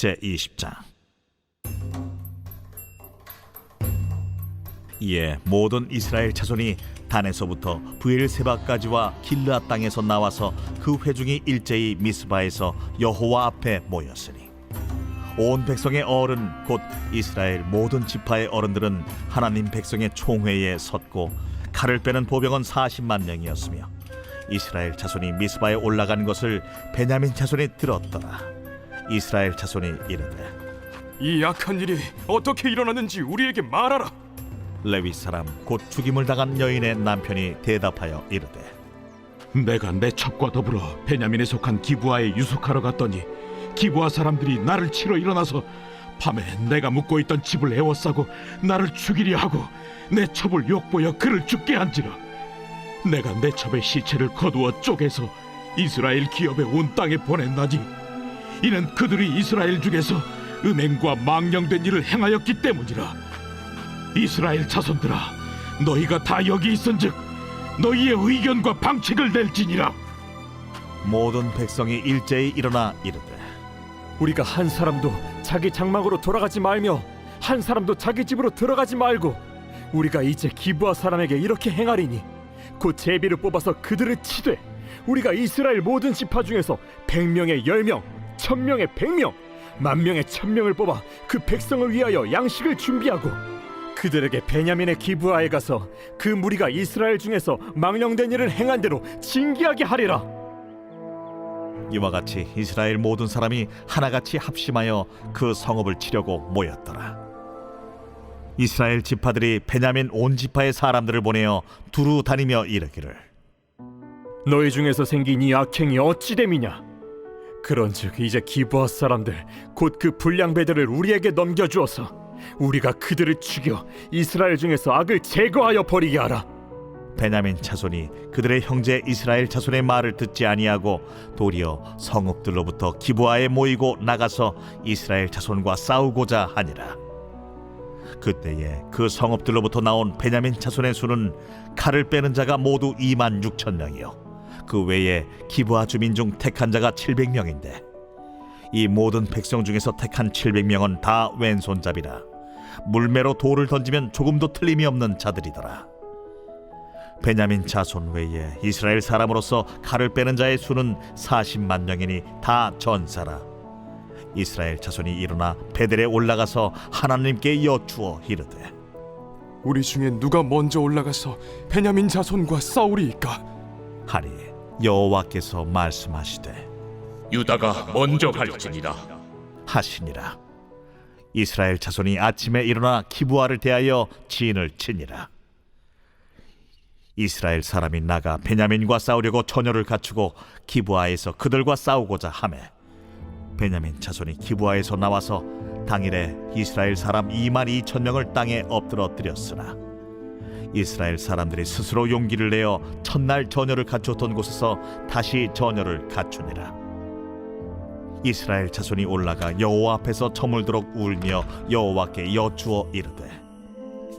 제20장. 이에 모든 이스라엘 자손이 단에서부터 브엘세바까지와 길르앗 땅에서 나와서 그 회중이 일제히 미스바에서 여호와 앞에 모였으니 온 백성의 어른 곧 이스라엘 모든 지파의 어른들은 하나님 백성의 총회에 섰고 칼을 빼는 보병은 40만 명이었으며 이스라엘 자손이 미스바에 올라간 것을 베냐민 자손이 들었더라. 이스라엘 자손이 이르되 이 악한 일이 어떻게 일어났는지 우리에게 말하라. 레위 사람 곧 죽임을 당한 여인의 남편이 대답하여 이르되 내가 내 첩과 더불어 베냐민에 속한 기브아에 유숙하러 갔더니 기브아 사람들이 나를 치러 일어나서 밤에 내가 묵고 있던 집을 에워싸고 나를 죽이려 하고 내 첩을 욕보여 그를 죽게 한지라. 내가 내 첩의 시체를 거두어 쪼개서 이스라엘 기업의 온 땅에 보냈나니 이는 그들이 이스라엘 중에서 음행과 망령된 일을 행하였기 때문이라. 이스라엘 자손들아, 너희가 다 여기 있은즉 너희의 의견과 방책을 낼지니라. 모든 백성이 일제히 일어나 이르되 우리가 한 사람도 자기 장막으로 돌아가지 말며 한 사람도 자기 집으로 들어가지 말고 우리가 이제 기브아 사람에게 이렇게 행하리니 곧 제비를 뽑아서 그들을 치되 우리가 이스라엘 모든 지파 중에서 100명에 10명, 1000명에 100명, 10,000명에 1000명을 뽑아 그 백성을 위하여 양식을 준비하고 그들에게 베냐민의 기브아에 가서 그 무리가 이스라엘 중에서 망령된 일을 행한 대로 징계하게 하리라. 이와 같이 이스라엘 모든 사람이 하나같이 합심하여 그 성읍을 치려고 모였더라. 이스라엘 지파들이 베냐민 온 지파의 사람들을 보내어 두루 다니며 이르기를 너희 중에서 생긴 이 악행이 어찌 됨이냐? 그런즉 이제 기브아 사람들 곧 그 불량배들을 우리에게 넘겨주어서 우리가 그들을 죽여 이스라엘 중에서 악을 제거하여 버리게 하라. 베냐민 자손이 그들의 형제 이스라엘 자손의 말을 듣지 아니하고 도리어 성읍들로부터 기브아에 모이고 나가서 이스라엘 자손과 싸우고자 하니라. 그때에 그 성읍들로부터 나온 베냐민 자손의 수는 칼을 빼는 자가 모두 26,000명이요 그 외에 기브아 주민 중 택한 자가 700명인데 이 모든 백성 중에서 택한 700명은 다 왼손잡이라 물매로 돌을 던지면 조금도 틀림이 없는 자들이더라. 베냐민 자손 외에 이스라엘 사람으로서 칼을 빼는 자의 수는 40만 명이니 다 전사라. 이스라엘 자손이 일어나 베델에 올라가서 하나님께 여쭈어 이르되 우리 중에 누가 먼저 올라가서 베냐민 자손과 싸우리이까? 하니 여호와께서 말씀하시되 유다가 먼저 갈지니라 하시니라. 이스라엘 자손이 아침에 일어나 기브아를 대하여 진을 치니라. 이스라엘 사람이 나가 베냐민과 싸우려고 처녀를 갖추고 기브아에서 그들과 싸우고자 하매 베냐민 자손이 기브아에서 나와서 당일에 이스라엘 사람 22,000명을 땅에 엎드러뜨렸으나 이스라엘 사람들이 스스로 용기를 내어 첫날 처녀를 갖추었던 곳에서 다시 처녀를 갖추니라. 이스라엘 자손이 올라가 여호와 앞에서 저물도록 울며 여호와께 여쭈어 이르되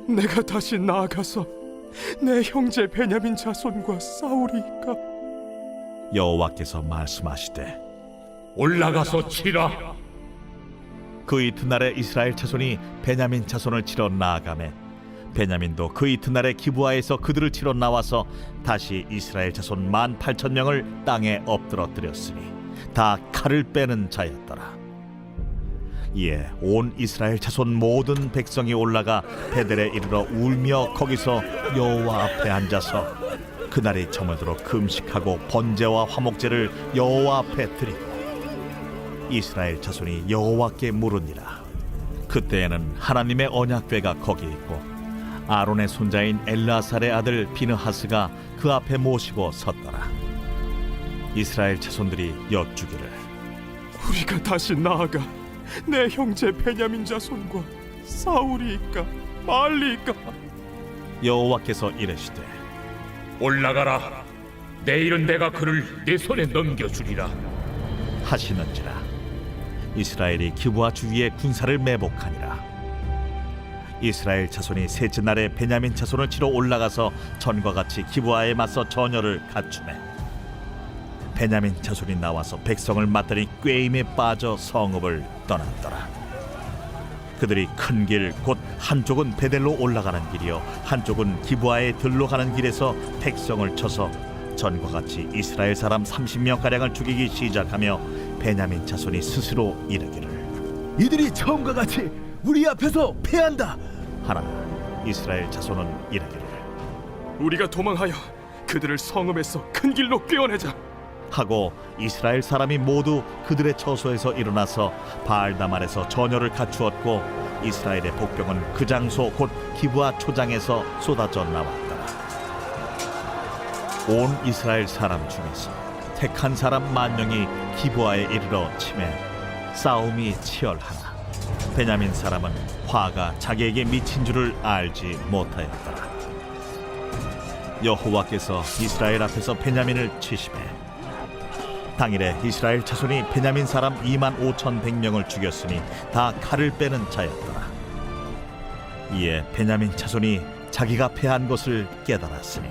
내가 다시 나아가서 내 형제 베냐민 자손과 싸우리이까? 여호와께서 말씀하시되 올라가서 치라. 그 이튿날에 이스라엘 자손이 베냐민 자손을 치러 나아가매 베냐민도 그 이튿날에 기브아에서 그들을 치러 나와서 다시 이스라엘 자손 18,000명을 땅에 엎드러뜨렸으니 다 칼을 빼는 자였더라. 이에 온 이스라엘 자손 모든 백성이 올라가 베델에 이르러 울며 거기서 여호와 앞에 앉아서 그날이 저물도록 금식하고 번제와 화목제를 여호와 앞에 드리고 이스라엘 자손이 여호와께 물으니라. 그때에는 하나님의 언약궤가 거기 있고 아론의 손자인 엘르아살의 아들 비느하스가 그 앞에 모시고 섰더라. 이스라엘 자손들이 여쭈기를 우리가 다시 나아가 내 형제 베냐민 자손과 싸우리이까 말리이까? 여호와께서 이르시되 올라가라. 내일은 내가 그를 내 손에 넘겨주리라 하시는지라. 이스라엘이 기브아 주위에 군사를 매복하니라. 이스라엘 자손이 셋째 날에 베냐민 자손을 치러 올라가서 전과 같이 기브아에 맞서 전열을 갖추매 베냐민 자손이 나와서 백성을 맞더니 꾀임에 빠져 성읍을 떠났더라. 그들이 큰 길 곧 한쪽은 베델로 올라가는 길이요 한쪽은 기브아의 들로 가는 길에서 백성을 쳐서 전과 같이 이스라엘 사람 30명 가량을 죽이기 시작하며 베냐민 자손이 스스로 이르기를 이들이 처음과 같이 우리 앞에서 패한다. 하나 이스라엘 자손은 이르기를 우리가 도망하여 그들을 성읍에서 큰 길로 꿰어내자. 하고 이스라엘 사람이 모두 그들의 처소에서 일어나서 바알다말에서 전열을 갖추었고 이스라엘의 복병은 그 장소 곧 기브아 초장에서 쏟아져 나왔더라. 온 이스라엘 사람 중에서 택한 사람 10,000명이 기브아에 이르러 치매 싸움이 치열하나 베냐민 사람은 화가 자기에게 미친 줄을 알지 못하였더라. 여호와께서 이스라엘 앞에서 베냐민을 치심해 당일에 이스라엘 자손이 베냐민 사람 25,100명을 죽였으니 다 칼을 빼는 자였더라. 이에 베냐민 자손이 자기가 패한 것을 깨달았으니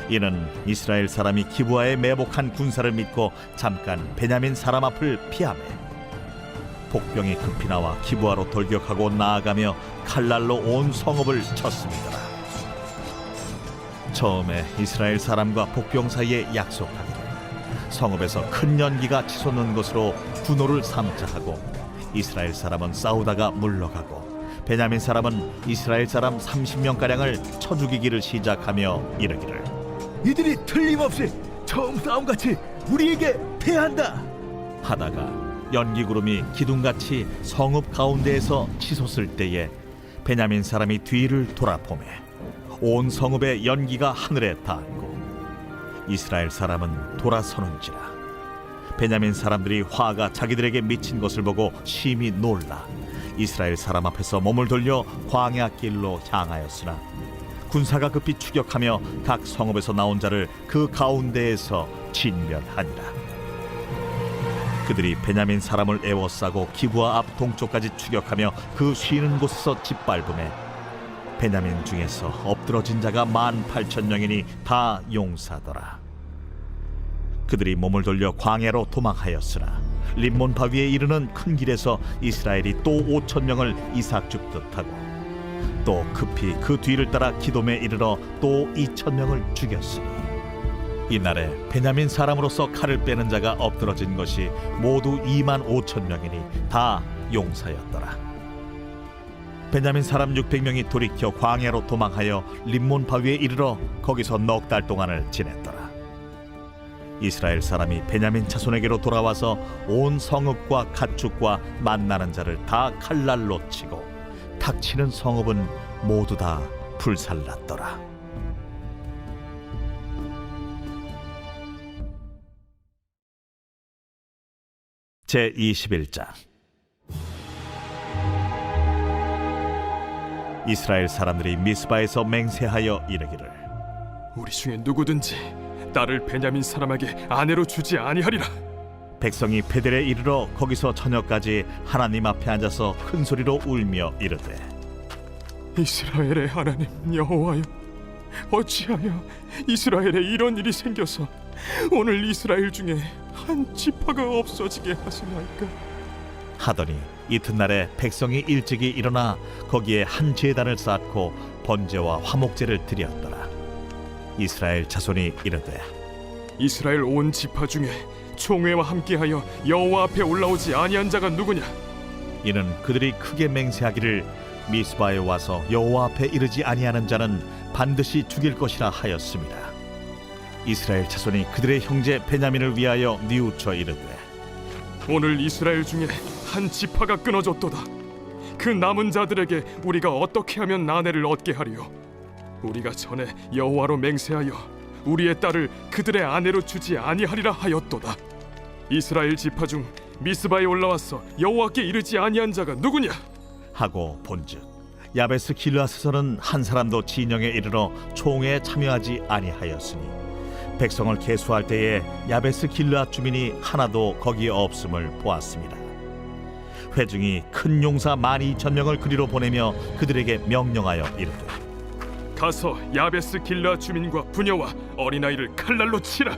이는 이스라엘 사람이 기브아에 매복한 군사를 믿고 잠깐 베냐민 사람 앞을 피하매 복병이 급히 나와 기브아로 돌격하고 나아가며 칼날로 온 성읍을 쳤습니다. 처음에 이스라엘 사람과 복병 사이에 약속하기를 성읍에서 큰 연기가 치솟는 것으로 분노를 삼자 하고 이스라엘 사람은 싸우다가 물러가고 베냐민 사람은 이스라엘 사람 30명가량을 쳐 죽이기를 시작하며 이르기를 이들이 틀림없이 처음 싸움같이 우리에게 패한다. 하다가 연기구름이 기둥같이 성읍 가운데에서 치솟을 때에 베냐민 사람이 뒤를 돌아보매 온 성읍의 연기가 하늘에 닿았고 이스라엘 사람은 돌아서는지라. 베냐민 사람들이 화가 자기들에게 미친 것을 보고 심히 놀라 이스라엘 사람 앞에서 몸을 돌려 광야 길로 향하였으나 군사가 급히 추격하며 각 성읍에서 나온 자를 그 가운데에서 진멸하니라. 그들이 베냐민 사람을 에워싸고 기브아 앞 동쪽까지 추격하며 그 쉬는 곳에서 짓밟음에 베냐민 중에서 엎드러진 자가 18,000명이니 다 용사더라. 그들이 몸을 돌려 광야로 도망하였으나 림몬 바위에 이르는 큰 길에서 이스라엘이 또 5,000명을 이삭 줍듯 하고 또 급히 그 뒤를 따라 기돔에 이르러 또 2,000명을 죽였으니 이날에 베냐민 사람으로서 칼을 빼는 자가 엎드러진 것이 모두 25,000명이니 다 용사였더라. 베냐민 사람 600명이 돌이켜 광야로 도망하여 림몬 바위에 이르러 거기서 넉 달 동안을 지냈더라. 이스라엘 사람이 베냐민 자손에게로 돌아와서 온 성읍과 가축과 만나는 자를 다 칼날로 치고 탁치는 성읍은 모두 다 불살랐더라. 제21장 이스라엘 사람들이 미스바에서 맹세하여 이르기를 우리 중에 누구든지 딸을 베냐민 사람에게 아내로 주지 아니하리라. 백성이 베델에 이르러 거기서 저녁까지 하나님 앞에 앉아서 큰 소리로 울며 이르되 이스라엘의 하나님 여호와여, 어찌하여 이스라엘에 이런 일이 생겨서 오늘 이스라엘 중에 한 지파가 없어지게 하시나이까? 하더니 이튿날에 백성이 일찍이 일어나 거기에 한 제단을 쌓고 번제와 화목제를 드렸더라. 이스라엘 자손이 이르되 이스라엘 온 지파 중에 총회와 함께하여 여호와 앞에 올라오지 아니한 자가 누구냐? 이는 그들이 크게 맹세하기를 미스바에 와서 여호와 앞에 이르지 아니하는 자는 반드시 죽일 것이라 하였습니다. 이스라엘 자손이 그들의 형제 베냐민을 위하여 뉘우쳐 이르되 오늘 이스라엘 중에 한 지파가 끊어졌도다. 그 남은 자들에게 우리가 어떻게 하면 아내를 얻게 하리요? 우리가 전에 여호와로 맹세하여 우리의 딸을 그들의 아내로 주지 아니하리라 하였도다. 이스라엘 지파 중 미스바에 올라와서 여호와께 이르지 아니한 자가 누구냐? 하고 본즉 야베스 길르앗에서는 한 사람도 진영에 이르러 총회에 참여하지 아니하였으니 백성을 계수할 때에 야베스 길르앗 주민이 하나도 거기에 없음을 보았습니다. 회중이 큰 용사 12,000명을 그리로 보내며 그들에게 명령하여 이르되 가서 야베스 길르앗 주민과 부녀와 어린아이를 칼날로 치라.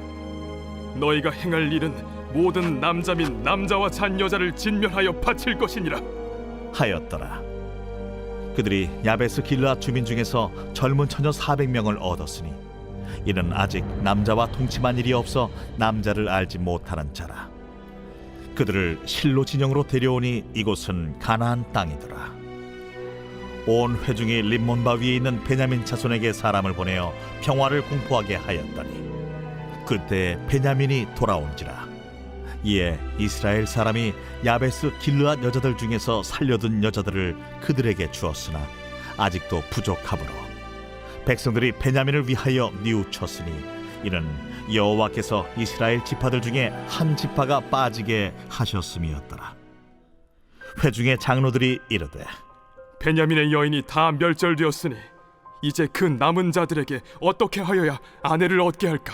너희가 행할 일은 모든 남자 및 남자와 잔 여자를 진멸하여 바칠 것이니라. 하였더라. 그들이 야베스 길르앗 주민 중에서 젊은 처녀 400명을 얻었으니 이는 아직 남자와 동침한 일이 없어 남자를 알지 못하는 자라. 그들을 실로 진영으로 데려오니 이곳은 가나안 땅이더라. 온 회중이 림몬바 위에 있는 베냐민 자손에게 사람을 보내어 평화를 공포하게 하였더니 그때 베냐민이 돌아온지라. 이에 이스라엘 사람이 야베스 길르앗 여자들 중에서 살려둔 여자들을 그들에게 주었으나 아직도 부족하므로 백성들이 베냐민을 위하여 뉘우쳤으니 이는 여호와께서 이스라엘 지파들 중에 한 지파가 빠지게 하셨음이었더라. 회중의 장로들이 이르되 베냐민의 여인이 다 멸절되었으니 이제 그 남은 자들에게 어떻게 하여야 아내를 얻게 할까?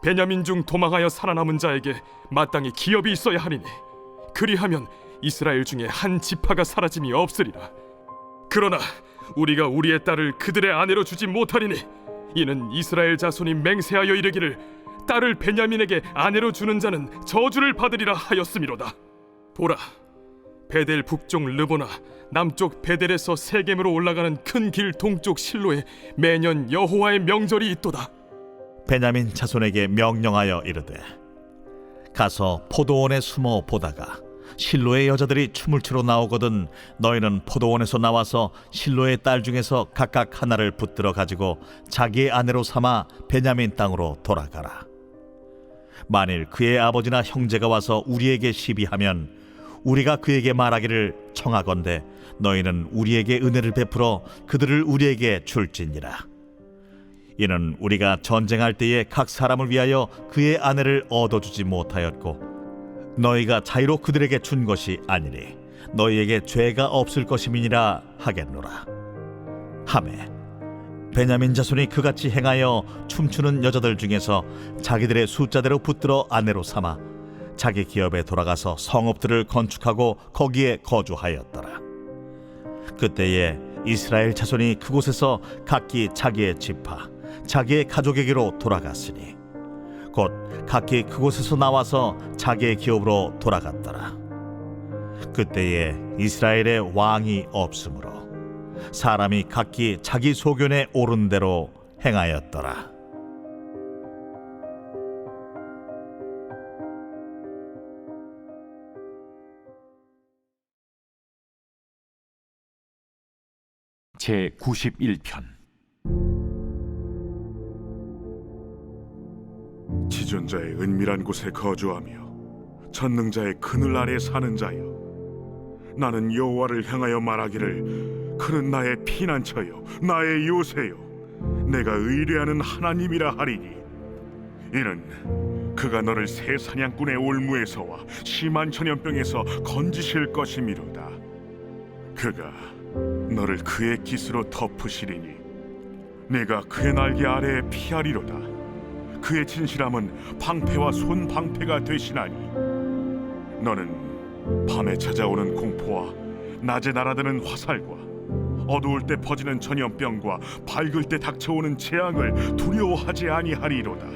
베냐민 중 도망하여 살아남은 자에게 마땅히 기업이 있어야 하리니 그리하면 이스라엘 중에 한 지파가 사라짐이 없으리라. 그러나 우리가 우리의 딸을 그들의 아내로 주지 못하리니 이는 이스라엘 자손이 맹세하여 이르기를 딸을 베냐민에게 아내로 주는 자는 저주를 받으리라 하였음이로다. 보라, 베델 북쪽 르보나 남쪽 베델에서 세겜으로 올라가는 큰 길 동쪽 실로에 매년 여호와의 명절이 있도다. 베냐민 자손에게 명령하여 이르되 가서 포도원에 숨어 보다가 실로의 여자들이 춤을 추러 나오거든 너희는 포도원에서 나와서 실로의 딸 중에서 각각 하나를 붙들어 가지고 자기의 아내로 삼아 베냐민 땅으로 돌아가라. 만일 그의 아버지나 형제가 와서 우리에게 시비하면 우리가 그에게 말하기를 청하건대 너희는 우리에게 은혜를 베풀어 그들을 우리에게 줄지니라. 이는 우리가 전쟁할 때에 각 사람을 위하여 그의 아내를 얻어주지 못하였고 너희가 자유로 그들에게 준 것이 아니니 너희에게 죄가 없을 것임이니라 하겠노라. 하매 베냐민 자손이 그같이 행하여 춤추는 여자들 중에서 자기들의 숫자대로 붙들어 아내로 삼아 자기 기업에 돌아가서 성읍들을 건축하고 거기에 거주하였더라. 그때에 이스라엘 자손이 그곳에서 각기 자기의 지파 자기의 가족에게로 돌아갔으니 곧 각기 그곳에서 나와서 자기의 기업으로 돌아갔더라. 그때에 이스라엘의 왕이 없으므로 사람이 각기 자기 소견에 오른 대로 행하였더라. 제 91편. 지존자의 은밀한 곳에 거주하며 전능자의 그늘 아래 사는 자여, 나는 여호와를 향하여 말하기를 그는 나의 피난처요 나의 요새요 내가 의뢰하는 하나님이라 하리니 이는 그가 너를 새 사냥꾼의 올무에서와 심한 전염병에서 건지실 것이미로다. 그가 너를 그의 깃으로 덮으시리니 내가 그의 날개 아래에 피하리로다. 그의 진실함은 방패와 손방패가 되시나니 너는 밤에 찾아오는 공포와 낮에 날아드는 화살과 어두울 때 퍼지는 전염병과 밝을 때 닥쳐오는 재앙을 두려워하지 아니하리로다.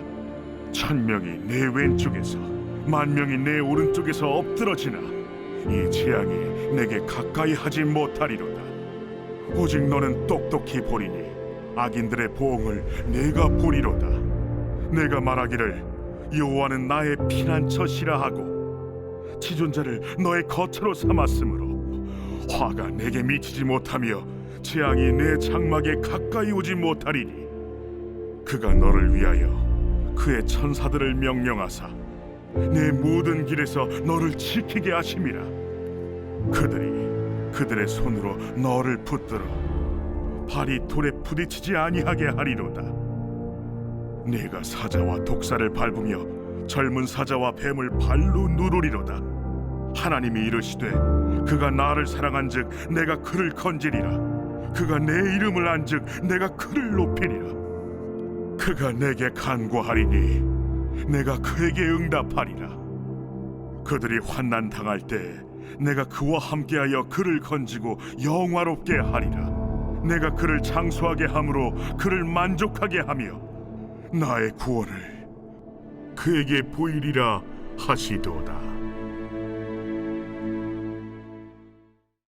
1000명이 내 왼쪽에서 10,000명이 내 오른쪽에서 엎드러지나 이 재앙이 내게 가까이 하지 못하리로다. 오직 너는 똑똑히 보리니 악인들의 보응을 내가 보리로다. 내가 말하기를 여호와는 나의 피난처시라 하고 지존자를 너의 거처로 삼았으므로 화가 내게 미치지 못하며 재앙이 내 장막에 가까이 오지 못하리니 그가 너를 위하여 그의 천사들을 명령하사 내 모든 길에서 너를 지키게 하심이라. 그들이 그들의 손으로 너를 붙들어 발이 돌에 부딪히지 아니하게 하리로다. 네가 사자와 독사를 밟으며 젊은 사자와 뱀을 발로 누르리로다. 하나님이 이르시되 그가 나를 사랑한즉 내가 그를 건지리라. 그가 내 이름을 안즉 내가 그를 높이리라. 그가 내게 간구하리니 내가 그에게 응답하리라. 그들이 환난 당할 때 내가 그와 함께하여 그를 건지고 영화롭게 하리라. 내가 그를 장수하게 함으로 그를 만족하게 하며 나의 구원을 그에게 보이리라 하시도다.